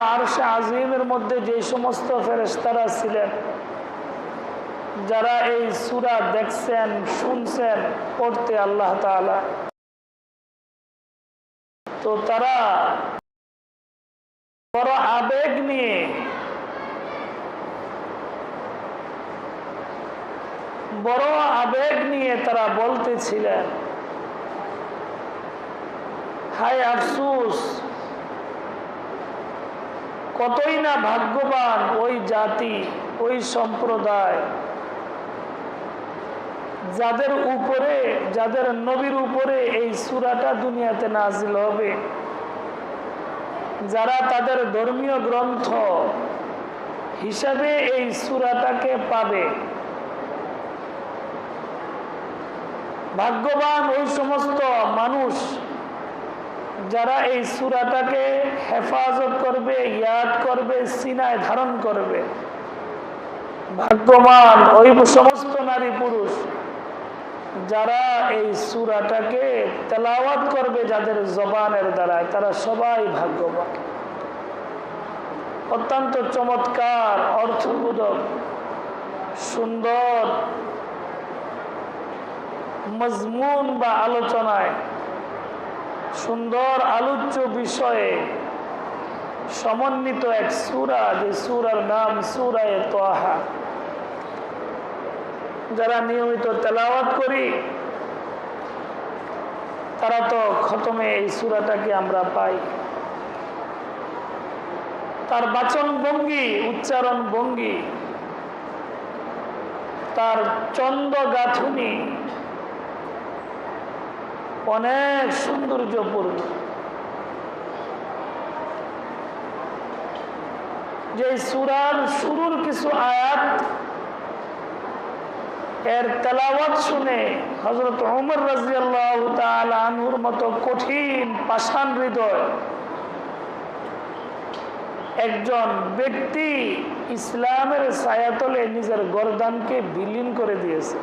আরশে আজিমের মধ্যে যে সমস্ত ফেরেশতারা ছিলেন, যারা এই সূরা দেখছেন, শুনছেন পড়তে আল্লাহ তাআলা, তো তারা বড় আবেগ নিয়ে তারা বলতেছিলেন, হায় আফসোস, কতই না ভাগ্যবান ওই জাতি, ওই সম্প্রদায় যাদের নবীর উপরে এই সূরাটা দুনিয়াতে নাজিল হবে, যারা তাদের ধর্মীয় গ্রন্থ হিসাবে এই সূরাটাকে পাবে। ভাগ্যবান ওই সমস্ত মানুষ যারা এই সূরাটাকে হেফাজত করবে, ইয়াদ করবে, সিনায় ধারণ করবে। ভাগ্যবান ওই সমস্ত নারী পুরুষ যারা এই সূরাটাকে তেলাওয়াত করবে যাদের জবানের দ্বারায়, তারা সবাই ভাগ্যবান। অত্যন্ত চমৎকার, অর্থবোধক, সুন্দর মজমুন বা আলোচনায়, সুন্দর আলোচ্য বিষয়ে সমন্বিত এক সূরা, যে সূরার নাম সূরায়ে তাহা। যারা নিয়মিত তেলাওয়াত করি তারা তো খতমে এই সূরাটাকে আমরা পাই। তার বাচন ভঙ্গি, উচ্চারণ ভঙ্গি, তার ছন্দ গাঁথুনি অনেক সৌন্দর্যপূর্ণ। যে সূরার শুরুর কিছু আয়াত, এর তেলাওয়াত শুনে হযরত ওমর রাদিয়াল্লাহু তাআলা আনহুর মতো কঠিন পাষাণ হৃদয় একজন ব্যক্তি ইসলামের ছায়াতলে নিজের গর্দানকে বিলীন করে দিয়েছে।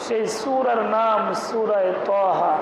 সেই সূরার নাম সূরায়ে তাহা।